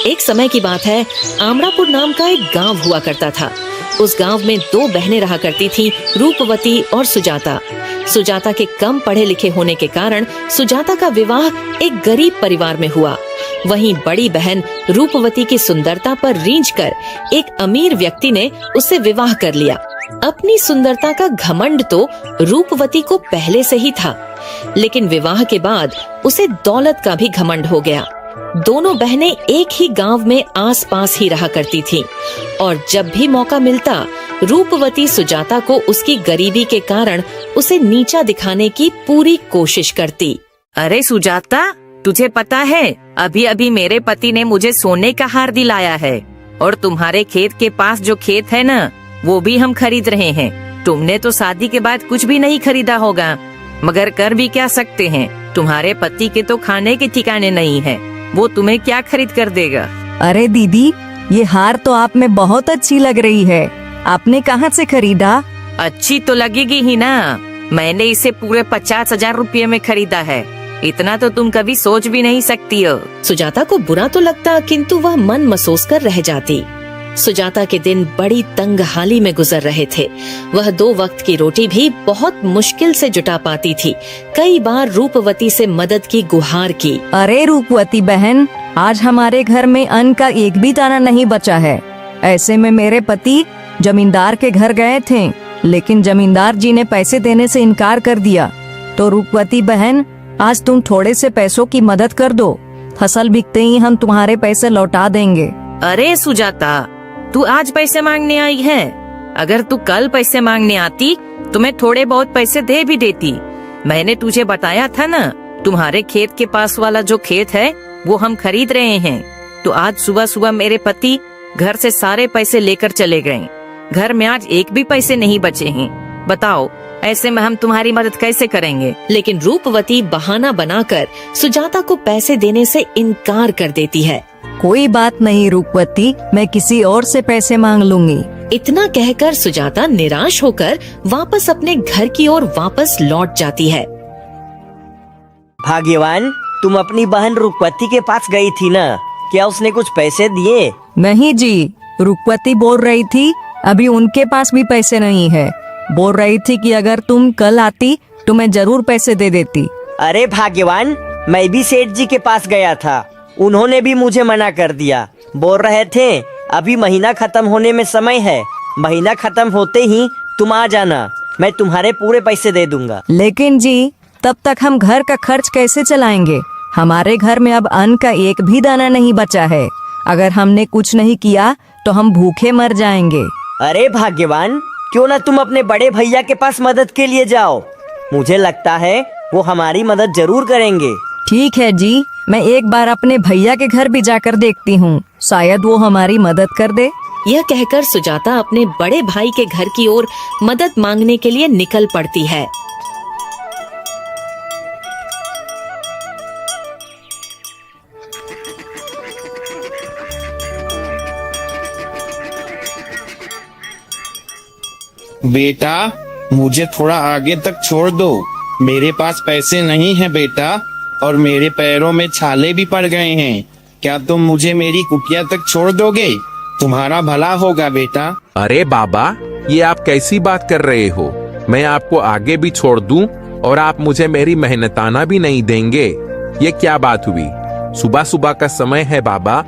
एक समय की बात है, आमरापुर नाम का एक गांव हुआ करता था। उस गांव में दो बहनें रहा करती थीं, रूपवती और सुजाता। सुजाता के कम पढ़े लिखे होने के कारण सुजाता का विवाह एक गरीब परिवार में हुआ। वहीं बड़ी बहन रूपवती की सुंदरता पर रींझकर एक अमीर व्यक्ति ने उससे विवाह कर लिया। अपनी सुंदरता का घमंड तो रूपवती को पहले से ही था, लेकिन विवाह के बाद उसे दौलत का भी घमंड हो गया। दोनों बहनें एक ही गांव में आस-पास ही रहा करती थीं और जब भी मौका मिलता रूपवती सुजाता को उसकी गरीबी के कारण उसे नीचा दिखाने की पूरी कोशिश करती। अरे सुजाता, तुझे पता है अभी अभी मेरे पति ने मुझे सोने का हार दिलाया है और तुम्हारे खेत के पास जो खेत है ना, वो भी हम खरीद रहे हैं। तुमने तो शादी के बाद कुछ भी नहीं खरीदा होगा, मगर कर भी क्या सकते हैं, तुम्हारे पति के तो खाने के ठिकाने नहीं है, वो तुम्हें क्या खरीद कर देगा। अरे दीदी, ये हार तो आप में बहुत अच्छी लग रही है, आपने कहाँ से खरीदा? अच्छी तो लगेगी ही ना, मैंने इसे पूरे 50,000 रुपये में खरीदा है। इतना तो तुम कभी सोच भी नहीं सकती हो। सुजाता को बुरा तो लगता, किंतु वह मन मसोस कर रह जाती। सुजाता के दिन बड़ी तंगहाली में गुजर रहे थे। वह 2 वक्त की रोटी भी बहुत मुश्किल से जुटा पाती थी। कई बार रूपवती से मदद की गुहार की। अरे रूपवती बहन, आज हमारे घर में अन्न का एक भी दाना नहीं बचा है। ऐसे में मेरे पति जमींदार के घर गए थे, लेकिन जमींदार जी ने पैसे देने से इनकार कर दिया। तो रूपवती बहन, आज तुम थोड़े से पैसों की मदद कर दो, फसल बिकते ही हम तुम्हारे पैसे लौटा देंगे। अरे सुजाता, तू आज पैसे मांगने आई है? अगर तू कल पैसे मांगने आती तो मैं थोड़े बहुत पैसे दे भी देती। मैंने तुझे बताया था ना, तुम्हारे खेत के पास वाला जो खेत है वो हम खरीद रहे हैं। तो आज सुबह सुबह मेरे पति घर से सारे पैसे लेकर चले गए। घर में आज एक भी पैसे नहीं बचे हैं। बताओ, ऐसे में हम तुम्हारी मदद कैसे करेंगे? लेकिन रूपवती बहाना बनाकर सुजाता को पैसे देने से इनकार कर देती है। कोई बात नहीं रूपवती, मैं किसी और से पैसे मांग लूंगी। इतना कहकर सुजाता निराश होकर वापस अपने घर की ओर वापस लौट जाती है। भाग्यवान, तुम अपनी बहन रूपवती के पास गई थी ना, क्या उसने कुछ पैसे दिए? नहीं जी, रूपवती बोल रही थी अभी उनके पास भी पैसे नहीं है। बोल रही थी कि अगर तुम कल आती तो मैं जरूर पैसे दे देती। अरे भाग्यवान, मैं भी सेठ जी के पास गया था, उन्होंने भी मुझे मना कर दिया। बोल रहे थे अभी महीना खत्म होने में समय है, महीना खत्म होते ही तुम आ जाना, मैं तुम्हारे पूरे पैसे दे दूंगा। लेकिन जी, तब तक हम घर का खर्च कैसे चलाएंगे? हमारे घर में अब अन्न का एक भी दाना नहीं बचा है। अगर हमने कुछ नहीं किया तो हम भूखे मर जाएंगे। अरे भाग्यवान, क्यों ना तुम अपने बड़े भैया के पास मदद के लिए जाओ, मुझे लगता है वो हमारी मदद जरूर करेंगे। ठीक है जी, मैं एक बार अपने भैया के घर भी जाकर देखती हूँ, शायद वो हमारी मदद कर दे। यह कहकर सुजाता अपने बड़े भाई के घर की ओर मदद मांगने के लिए निकल पड़ती है। बेटा, मुझे थोड़ा आगे तक छोड़ दो, मेरे पास पैसे नहीं हैं बेटा, और मेरे पैरों में छाले भी पड़ गए हैं। क्या तुम मुझे मेरी कुटिया तक छोड़ दोगे? तुम्हारा भला होगा बेटा। अरे बाबा, ये आप कैसी बात कर रहे हो? मैं आपको आगे भी छोड़ दूं और आप मुझे मेरी मेहनताना भी नहीं देंगे? ये क्या बात हुई? सुबह सुबह का समय है बाबा,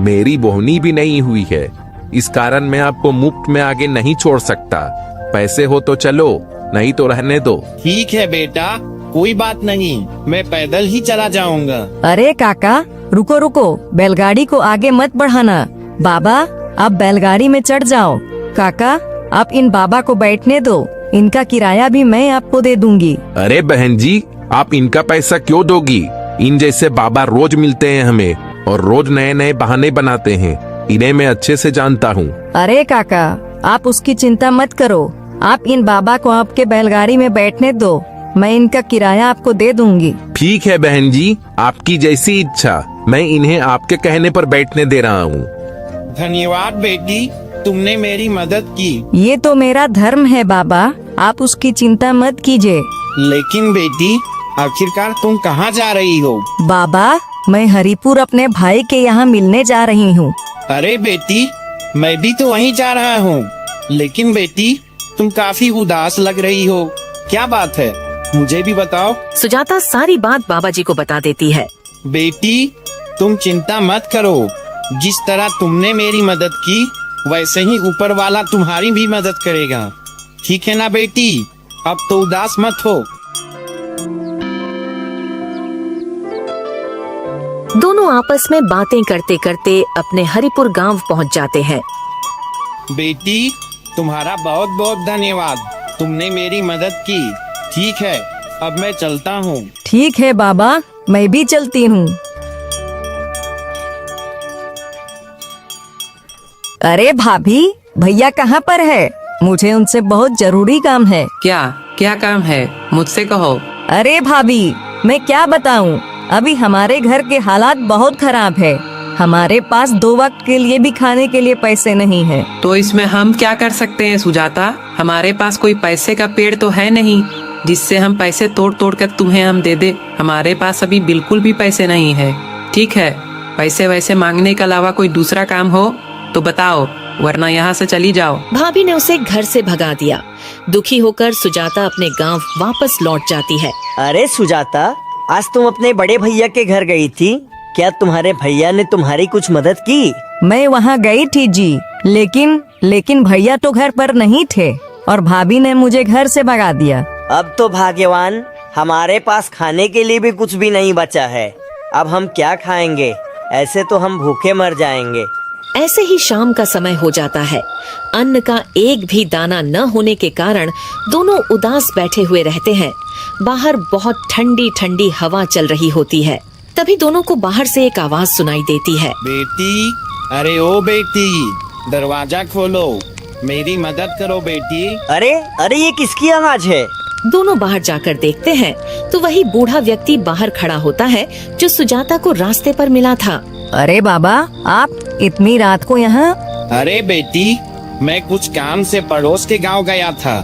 मेरी बोहनी भी नहीं हुई है, इस कारण मैं आपको मुफ्त में आगे नहीं छोड़ सकता। पैसे हो तो चलो, नहीं तो रहने दो। ठीक है बेटा, कोई बात नहीं, मैं पैदल ही चला जाऊंगा। अरे काका, रुको रुको, बैलगाड़ी को आगे मत बढ़ाना। बाबा, आप बैलगाड़ी में चढ़ जाओ। काका, आप इन बाबा को बैठने दो, इनका किराया भी मैं आपको दे दूंगी। अरे बहन जी, आप इनका पैसा क्यों दोगी? इन जैसे बाबा रोज मिलते हैं हमें और रोज नए नए बहाने बनाते हैं, इन्हें मैं अच्छे से जानता हूँ। अरे काका, आप उसकी चिंता मत करो, आप इन बाबा को आपके बैलगाड़ी में बैठने दो, मैं इनका किराया आपको दे दूंगी। ठीक है बहन जी, आपकी जैसी इच्छा, मैं इन्हें आपके कहने पर बैठने दे रहा हूँ। धन्यवाद बेटी, तुमने मेरी मदद की। ये तो मेरा धर्म है बाबा, आप उसकी चिंता मत कीजिए। लेकिन बेटी, आखिरकार तुम कहाँ जा रही हो? बाबा, मैं हरिपुर अपने भाई के यहाँ मिलने जा रही हूँ। अरे बेटी, मैं भी तो वहीं जा रहा हूँ। लेकिन बेटी, तुम काफी उदास लग रही हो, क्या बात है? मुझे भी बताओ। सुजाता सारी बात बाबा जी को बता देती है। बेटी, तुम चिंता मत करो। जिस तरह तुमने मेरी मदद की, वैसे ही ऊपर वाला तुम्हारी भी मदद करेगा। ठीक है ना बेटी? अब तो उदास मत हो। दोनों आपस में बातें करते करते अपने हरिपुर गांव पहुंच जाते हैं। बेटी, तुम्हारा बहुत बहुत धन्यवाद। तुमने मेरी मदद की। ठीक है, अब मैं चलता हूँ। ठीक है बाबा, मैं भी चलती हूँ। अरे भाभी, भैया कहाँ पर है? मुझे उनसे बहुत जरूरी काम है। क्या क्या काम है? मुझसे कहो। अरे भाभी, मैं क्या बताऊं? अभी हमारे घर के हालात बहुत खराब है। हमारे पास 2 वक्त के लिए भी खाने के लिए पैसे नहीं है। तो इसमें हम क्या कर सकते हैं सुजाता? हमारे पास कोई पैसे का पेड़ तो है नहीं जिससे हम पैसे तोड़ तोड़ कर तुम्हें हम दे दे। हमारे पास अभी बिल्कुल भी पैसे नहीं है। ठीक है, पैसे वैसे मांगने के अलावा कोई दूसरा काम हो तो बताओ, वरना यहाँ से चली जाओ। भाभी ने उसे घर से भगा दिया। दुखी होकर सुजाता अपने गांव वापस लौट जाती है। अरे सुजाता, आज तुम अपने बड़े भैया के घर गई थी। क्या तुम्हारे भैया ने तुम्हारी कुछ मदद की? मैं वहाँ गई थी जी, लेकिन भैया तो घर पर नहीं थे और भाभी ने मुझे घर से भगा दिया। अब तो भाग्यवान, हमारे पास खाने के लिए भी कुछ भी नहीं बचा है। अब हम क्या खाएंगे? ऐसे तो हम भूखे मर जाएंगे। ऐसे ही शाम का समय हो जाता है। अन्न का एक भी दाना न होने के कारण दोनों उदास बैठे हुए रहते हैं। बाहर बहुत ठंडी ठंडी हवा चल रही होती है। तभी दोनों को बाहर से एक आवाज सुनाई देती है। बेटी, अरे ओ बेटी, दरवाजा खोलो, मेरी मदद करो बेटी। अरे अरे, ये किसकी आवाज है? दोनों बाहर जाकर देखते हैं तो वही बूढ़ा व्यक्ति बाहर खड़ा होता है जो सुजाता को रास्ते पर मिला था। अरे बाबा, आप इतनी रात को यहाँ? अरे बेटी, मैं कुछ काम से पड़ोस के गांव गया था।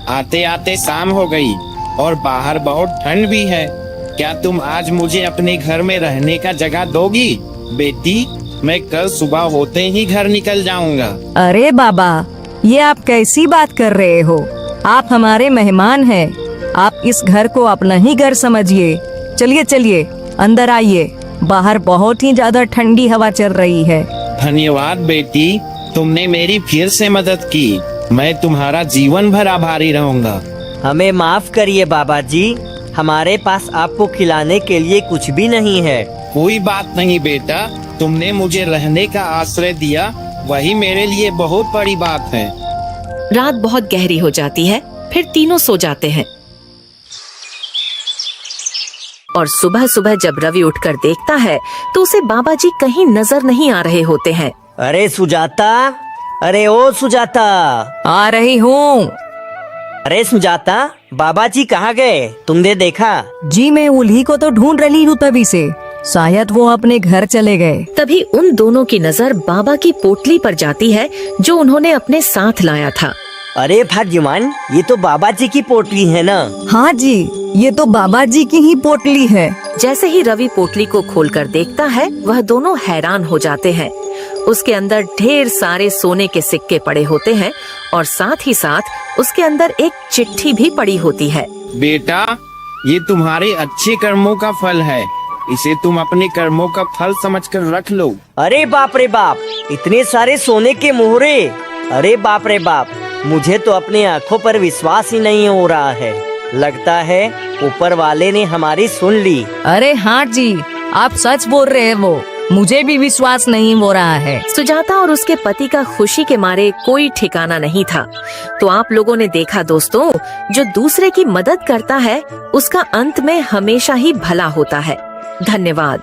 आते आते शाम हो गई और बाहर बहुत ठंड भी है। क्या तुम आज मुझे अपने घर में रहने का जगह दोगी? बेटी, मैं कल सुबह होते ही घर निकल जाऊंगा। अरे बाबा, ये आप कैसी बात कर रहे हो? आप हमारे मेहमान हैं। आप इस घर को अपना ही घर समझिए। चलिए चलिए, अंदर आइए। बाहर बहुत ही ज्यादा ठंडी हवा चल रही है। धन्यवाद बेटी, तुमने मेरी फिर से मदद की। मैं तुम्हारा जीवन भर आभारी रहूंगा। हमें माफ करिए बाबा जी, हमारे पास आपको खिलाने के लिए कुछ भी नहीं है। कोई बात नहीं बेटा, तुमने मुझे रहने का आश्रय दिया, वही मेरे लिए बहुत बड़ी बात है। रात बहुत गहरी हो जाती है। फिर तीनों सो जाते हैं और सुबह सुबह जब रवि उठकर देखता है तो उसे बाबा जी कहीं नजर नहीं आ रहे होते हैं। अरे सुजाता, अरे ओ सुजाता। आ रही हूँ। अरे सुजाता, बाबा जी कहाँ गए? तुमने देखा? जी, मैं उन्हीं को तो ढूंढ रही हूँ तभी से। शायद वो अपने घर चले गए। तभी उन दोनों की नजर बाबा की पोटली पर जाती है जो उन्होंने अपने साथ लाया था। अरे भाग्यवान, ये तो बाबा जी की पोटली है ना? हाँ जी, ये तो बाबा जी की ही पोटली है। जैसे ही रवि पोटली को खोलकर देखता है, वह दोनों हैरान हो जाते हैं। उसके अंदर ढेर सारे सोने के सिक्के पड़े होते हैं और साथ ही साथ उसके अंदर एक चिट्ठी भी पड़ी होती है। बेटा, ये तुम्हारे अच्छे कर्मों का फल है। इसे तुम अपने कर्मों का फल समझकर रख लो। अरे बाप रे बाप, इतने सारे सोने के मोहरे! अरे बाप रे बाप, मुझे तो अपनी आंखों पर विश्वास ही नहीं हो रहा है। लगता है ऊपर वाले ने हमारी सुन ली। अरे हाँ जी, आप सच बोल रहे हैं। वो मुझे भी विश्वास नहीं हो रहा है। सुजाता और उसके पति का खुशी के मारे कोई ठिकाना नहीं था। तो आप लोगों ने देखा दोस्तों, जो दूसरे की मदद करता है उसका अंत में हमेशा ही भला होता है। धन्यवाद।